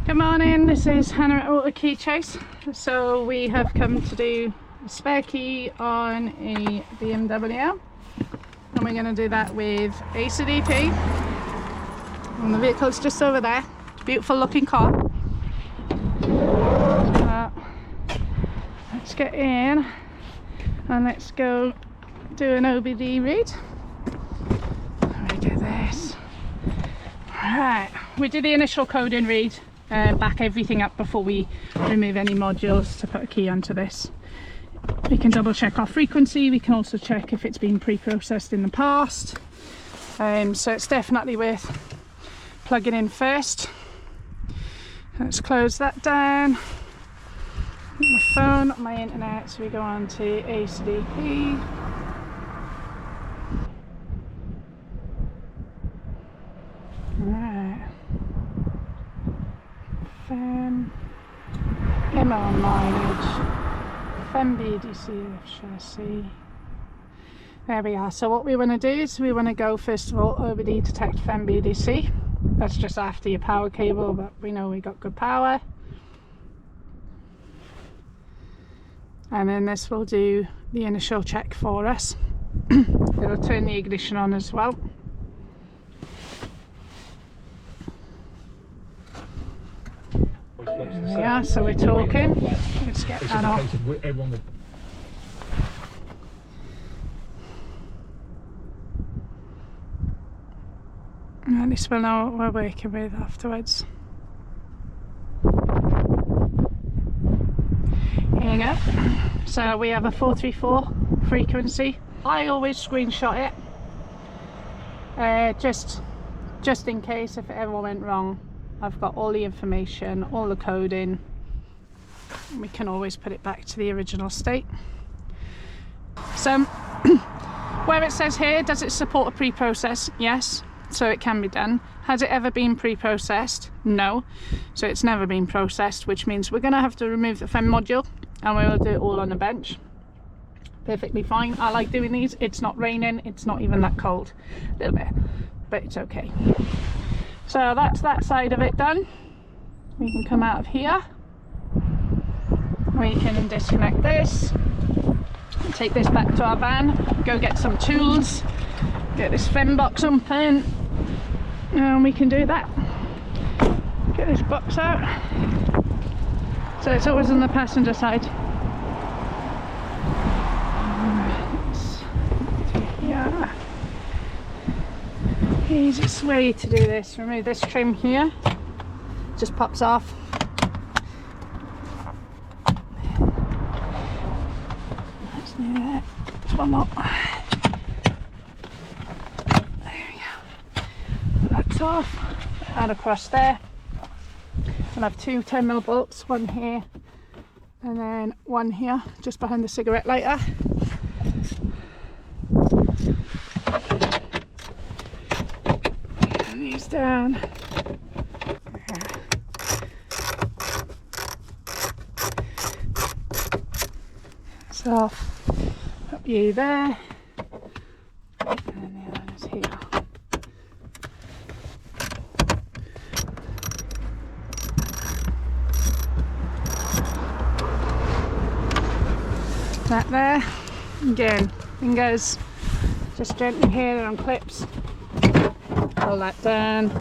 Good morning, this is Hannah at Auto Key Chase. So we have come to do a spare key on a BMW and we're going to do that with AUTOLOCKSMITH, and the vehicle's just over there. It's a beautiful looking car. Let's get in and let's go do an OBD read. Look at this. Right, we did the initial coding read, back everything up before we remove any modules to put a key onto this. We can double check our frequency, we can also check if it's been pre-processed in the past. So it's definitely worth plugging in first. Let's close that down. My phone, my internet, so we go on to AUTOLOCKSMITH. Right. ML mileage, BDC chassis. There we are. So what we want to do is we want to go first of all OBD detect BDC. That's just after your power cable, but we know we got good power. And then this will do the initial check for us. It'll turn the ignition on as well. There we are, so we're talking. Let's get that off. And at least we'll know what we're working with afterwards. Here you go. So we have a 434 frequency. I always screenshot it, just in case if it ever went wrong. I've got all the information, all the coding. We can always put it back to the original state. So where it says here, does it support a pre-process? Yes, so it can be done. Has it ever been pre-processed? No, so it's never been processed, which means we're going to have to remove the FEM module and we will do it all on the bench. Perfectly fine. I like doing these. It's not raining, it's not even that cold. A little bit, but it's okay. So that's that side of it done. We can come out of here. We can disconnect this. Take this back to our van. Go get some tools. Get this FEM box open. And we can do that. Get this box out. So it's always on the passenger side. Yeah. Easiest way to do this, remove this trim here, just pops off. Let's do that. One more. There we go. That's off. Add across there. I'll have two 10mm bolts, one here and then one here, just behind the cigarette lighter. These down. So up you there, and then the other one is here. That there. Again, fingers just gently here, they're on clips. Pull that down,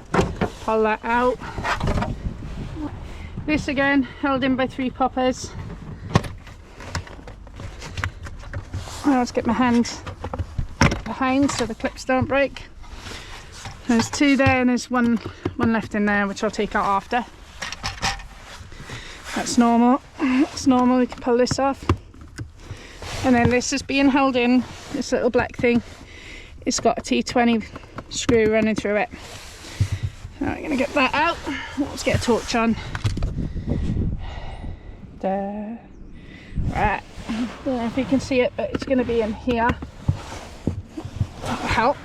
pull that out. This again held in by 3 poppers. Let's get my hand behind so the clips don't break. There's 2 there and there's one left in there, which I'll take out after. That's normal. It's normal. We can pull this off. And then this is being held in, this little black thing. It's got a T20 screw running through it. So we're going to get that out. Let's get a torch on. There. Right. Don't know if you can see it, but it's going to be in here. That'll help.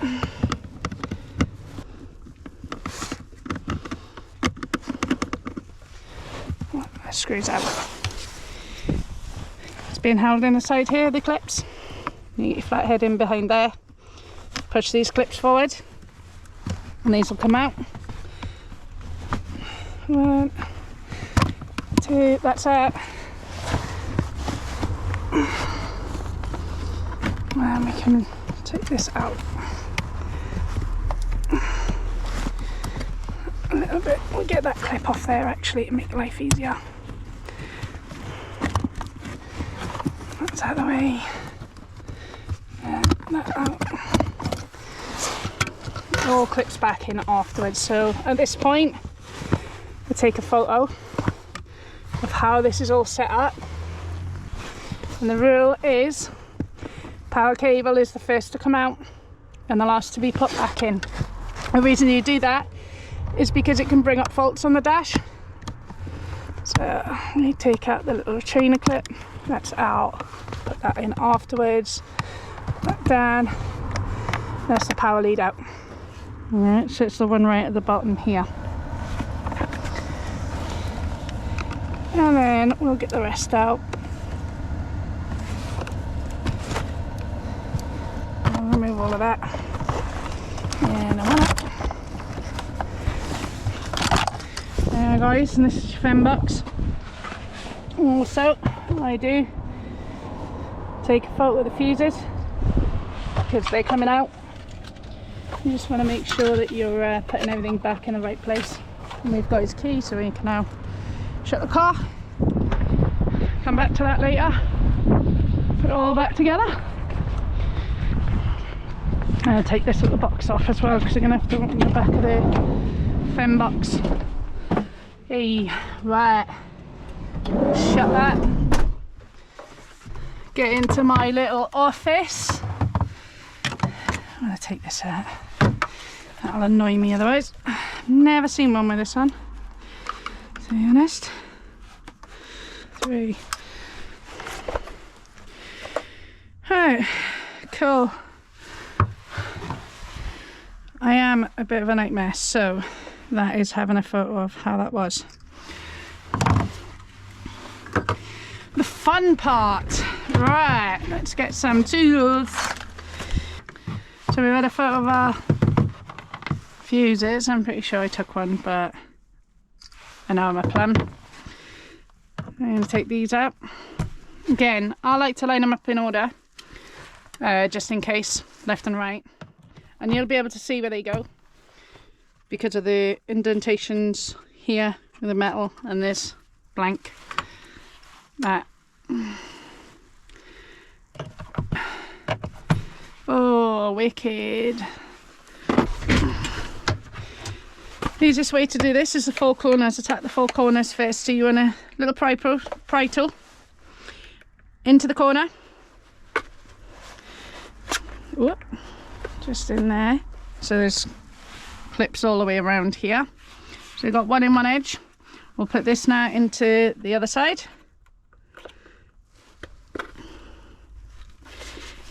That screws out. It's being held in the side here, the clips. You get your flathead in behind there. Push these clips forward and these will come out. 1, So that's it. And we can take this out a little bit. We'll get that clip off there actually to make life easier. That's out of the way. And that out. It all clips back in afterwards. So at this point, we'll take a photo of how this is all set up. And the rule is power cable is the first to come out and the last to be put back in. The reason you do that is because it can bring up faults on the dash. So we take out the little retainer clip, that's out, put that in afterwards, that down, that's the power lead out. Alright, so it's the one right at the bottom here. And then we'll get the rest out. I'll remove all of that. And I want it. There guys, and this is your fem box. Also, I do take a photo of the fuses because they're coming out. You just want to make sure that you're putting everything back in the right place. And we've got his key, so we can now shut the car. Come back to that later. Put it all back together. And I'll take this little box off as well because you're going to have to open the back of the fem box. Hey, right. Shut that. Get into my little office. I'm going to take this out. That'll annoy me otherwise. Never seen one with this on, to be honest. 3. Right, cool. I am a bit of a nightmare, so that is having a photo of how that was. The fun part. Right, let's get some tools. So we've had a photo of our fuses. I'm pretty sure I took one, but I know my plan. I'm going to take these out. Again, I like to line them up in order, just in case, left and right. And you'll be able to see where they go because of the indentations here with the metal and this blank. That. Oh, wicked. The easiest way to do this is the 4 corners. Attack the 4 corners first. So you want a little pry tool into the corner. Whoop. Just in there. So there's clips all the way around here. So we've got one in one edge. We'll put this now into the other side.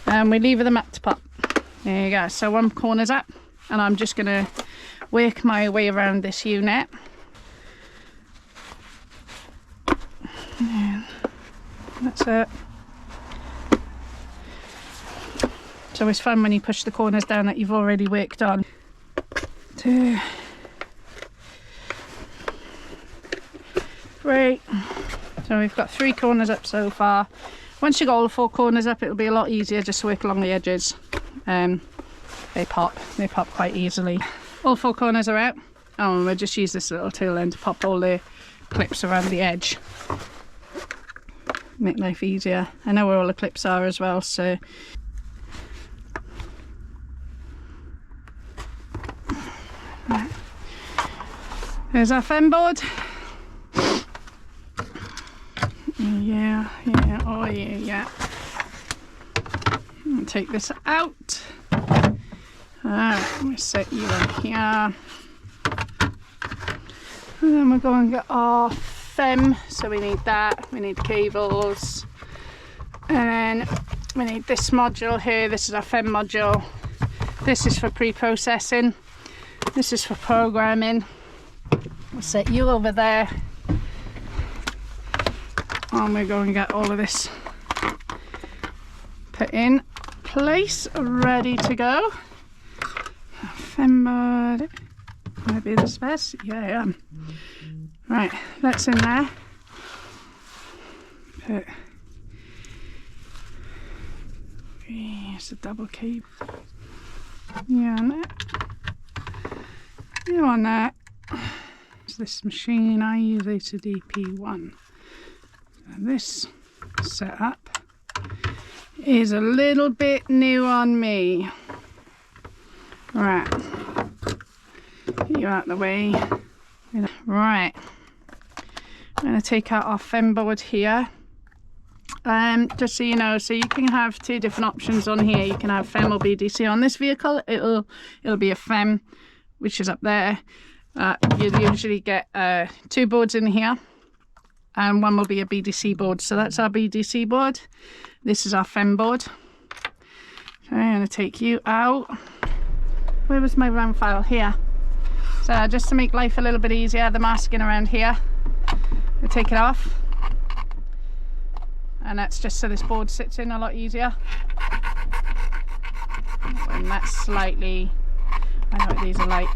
And we lever them up to pop. There you go. So one corner's up, and I'm just going to work my way around this unit. And that's it. It's always fun when you push the corners down that you've already worked on. 2, 3. So we've got 3 corners up so far. Once you got all the 4 corners up, it'll be a lot easier just to work along the edges. They pop quite easily. All 4 corners are out. Oh, and we'll just use this little tool then to pop all the clips around the edge. Make life easier. I know where all the clips are as well, so. Right. There's our fem board. Yeah, oh yeah. I'll take this out. Let me set you in here. And then we're going to get our fem. So we need that, we need cables. And then we need this module here. This is our fem module. This is for pre-processing. This is for programming. We'll set you over there. And we're going to get all of this put in place, ready to go. Fembod. Can I be this best? Yeah, I am. Right, that's in there. put, it's a double key. Yeah, on that. Yeah, on that. So this machine, I use AUTODP1. So this setup is a little bit new on me. Right, get you out of the way. Right, I'm going to take out our FEM board here. Just so you know, so you can have two different options on here. You can have FEM or BDC. On this vehicle, it'll be a FEM, which is up there. You usually get 2 boards in here, and one will be a BDC board. So that's our BDC board. This is our FEM board. So I'm going to take you out. Where was my RAM file? Here. So just to make life a little bit easier, the masking around here, I take it off. And that's just so this board sits in a lot easier. And that's slightly, I know what these are like.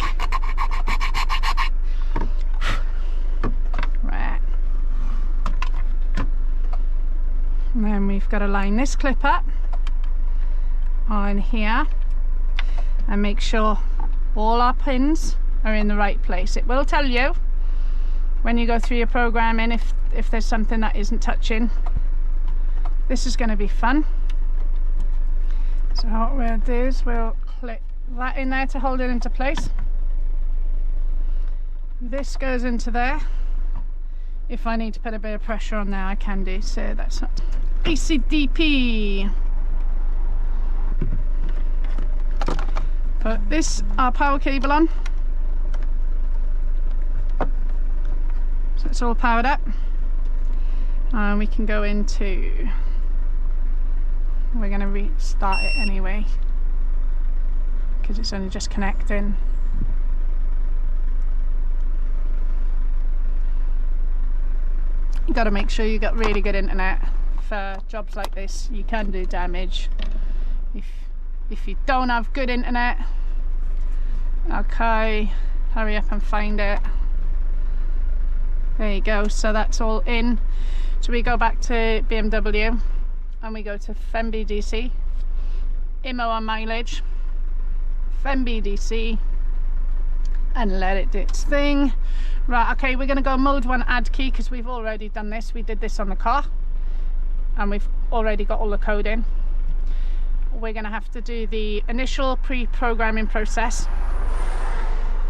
Right. And then we've got to line this clip up on here and make sure all our pins are in the right place. It will tell you when you go through your programming if there's something that isn't touching. This is going to be fun. So what we'll do is we'll clip that in there to hold it into place. This goes into there. If I need to put a bit of pressure on there, I can do, so that's not ACDP. Put this, our power cable on. So it's all powered up. And we can go into, we're going to restart it anyway, because it's only just connecting. You got to make sure you got really good internet for jobs like this. You can do damage if you don't have good internet. Okay, hurry up and find it. There you go. So that's all in. So we go back to BMW and we go to FEM BDC, IMO on mileage, FEM BDC, and let it do its thing. Right, okay, we're going to go mode 1 add key, because we've already done this. We did this on the car and we've already got all the code in. We're going to have to do the initial pre-programming process,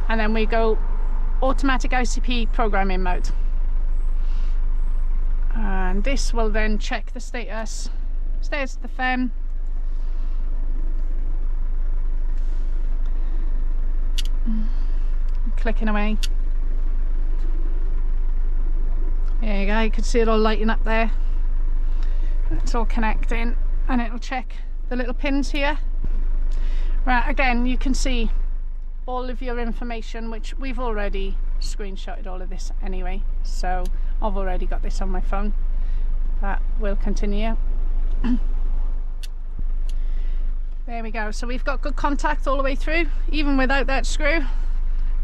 and then we go automatic ICP programming mode. And this will then check the status of the FEM. Clicking away. There you go, you can see it all lighting up there. It's all connecting, and it'll check the little pins here. Right, again, you can see all of your information, which we've already screenshotted all of this anyway, so I've already got this on my phone. That will continue. There we go. So we've got good contact all the way through, even without that screw.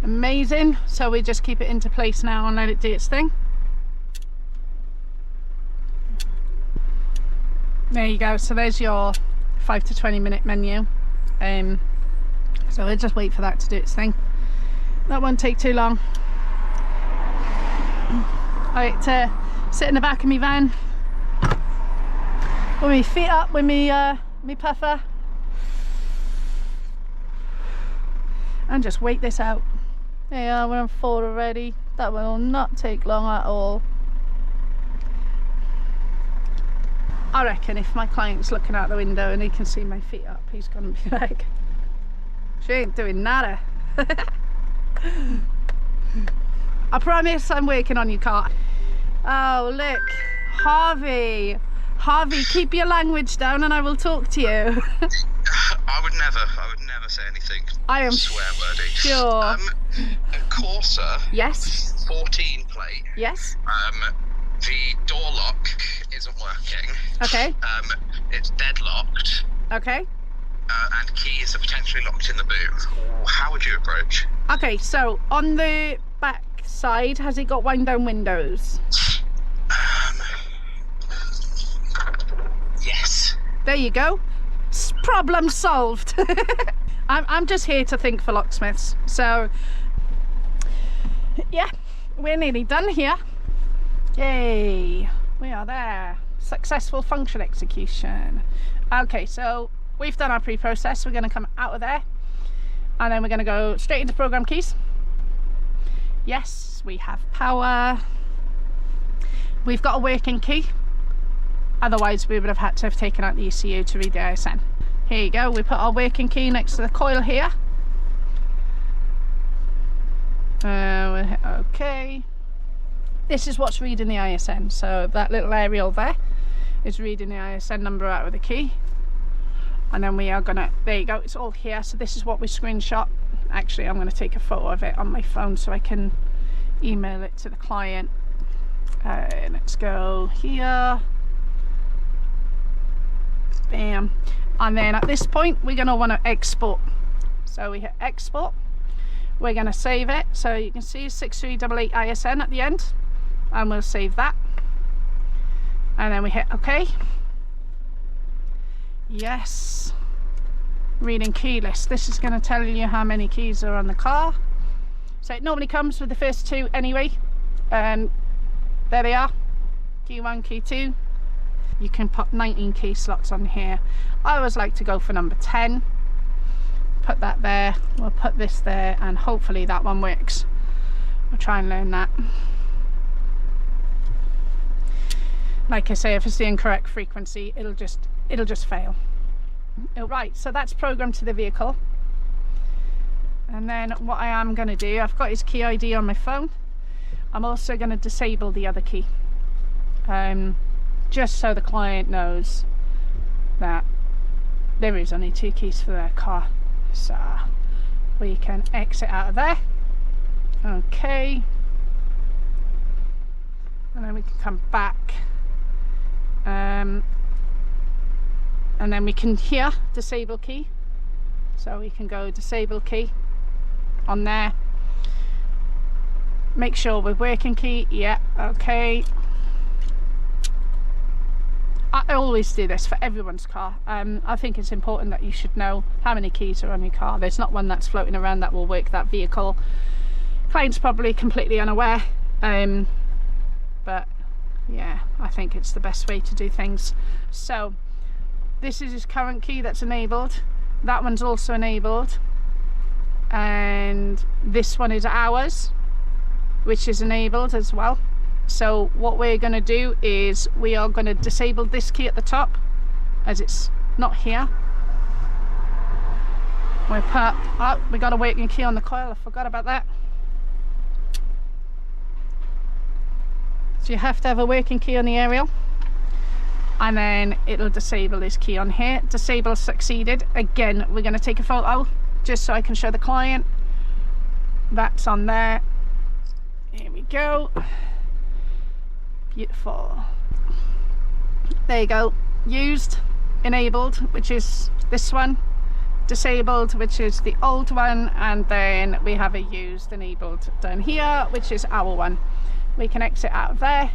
Amazing. So we just keep it into place now and let it do its thing. There you go. So there's your 5 to 20 minute menu. So we'll just wait for that to do its thing. That won't take too long. I like to sit in the back of my van with my feet up with me puffer and just wait this out. There you are, we're on 4 already. That will not take long at all. I reckon if my client's looking out the window and he can see my feet up, he's gonna be like, she ain't doing nada. I promise I'm working on your car. Oh look, Harvey, keep your language down and I will talk to you. I would never say anything. I am swear-wordy. Sure. A Corsa. Yes. 14 plate. Yes. The door lock isn't working. Okay. It's deadlocked. Okay. And keys are potentially locked in the boot. How would you approach? Okay, so on the back side, has it got wind down windows? There you go. Problem solved. I'm just here to think for locksmiths. So yeah, we're nearly done here. Yay, we are there. Successful function execution. Okay, so we've done our pre-process. We're going to come out of there and then we're going to go straight into program keys. Yes, we have power. We've got a working key, otherwise we would have had to have taken out the ECU to read the ISN. Here you go, we put our working key next to the coil here. Okay, this is what's reading the ISN, so that little aerial there is reading the ISN number out of the key. And then we are gonna, there you go, it's all here. So this is what we screenshot. Actually, I'm gonna take a photo of it on my phone so I can email it to the client. Let's go here. Bam. And then at this point, we're gonna wanna export. So we hit export. We're gonna save it. So you can see 6388 ISN at the end. And we'll save that. And then we hit OK. Yes. Reading key list. This is going to tell you how many keys are on the car. So it normally comes with the first two anyway. And there they are. Key 1, key 2. You can put 19 key slots on here. I always like to go for number 10. Put that there. We'll put this there and hopefully that one works. We'll try and learn that. Like I say, if it's the incorrect frequency, it'll just fail. Right, so that's programmed to the vehicle. And then what I am going to do, I've got his key ID on my phone. I'm also going to disable the other key. Just so the client knows that there is only 2 keys for their car. So we can exit out of there. Okay. And then we can come back. And then we can here disable key, so we can go disable key on there, make sure we're working key. Yeah, okay. I always do this for everyone's car. I think it's important that you should know how many keys are on your car. There's not one that's floating around that will work that vehicle. Client's probably completely unaware, but yeah, I think it's the best way to do things. So this is his current key that's enabled. That one's also enabled. And this one is ours, which is enabled as well. So what we're going to do is we are going to disable this key at the top, as it's not here. We put, oh, we got a working key on the coil, I forgot about that. So you have to have a working key on the aerial, and then it'll disable this key on here. Disable succeeded. Again, we're going to take a photo just so I can show the client. That's on there. Here we go. Beautiful. There you go. Used, enabled, which is this one. Disabled, which is the old one, and then we have a used enabled down here, which is our one. We can exit out of there.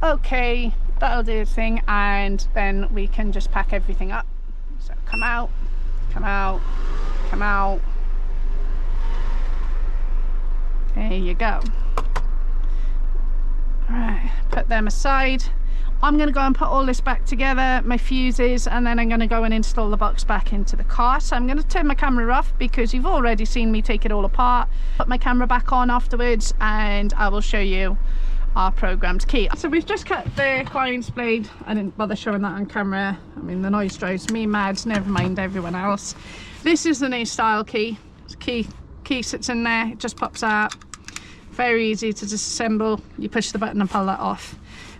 Okay, that'll do the thing, and then we can just pack everything up. So come out, come out, come out. There you go. Right, put them aside. I'm going to go and put all this back together, my fuses, and then I'm going to go and install the box back into the car. So I'm going to turn my camera off because you've already seen me take it all apart. Put my camera back on afterwards and I will show you our programmed key. So we've just cut the client's blade. I didn't bother showing that on camera. I mean, the noise drives me mad, never mind everyone else. This is the new style key. Key sits in there, it just pops out. Very easy to disassemble. You push the button and pull that off.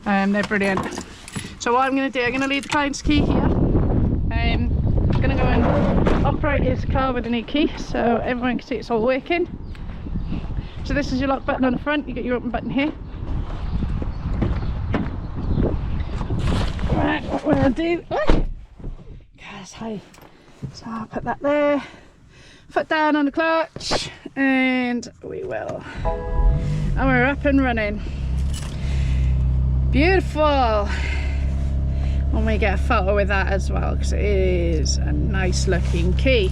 They're brilliant. So what I'm going to do, I'm going to leave the client's key here. I'm going to go and operate his car with a new key so everyone can see it's all working. So this is your lock button on the front, you get your open button here. Right, what we'll do, that's high. So I'll put that there, foot down on the clutch, and we will. And we're up and running. Beautiful. and we get a photo with that as well, because it is a nice looking key.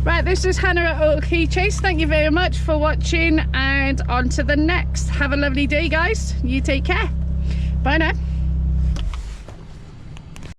Right, this is Hannah at Auto Key Chase. Thank you very much for watching, and on to the next. Have a lovely day, guys. You take care. Bye now.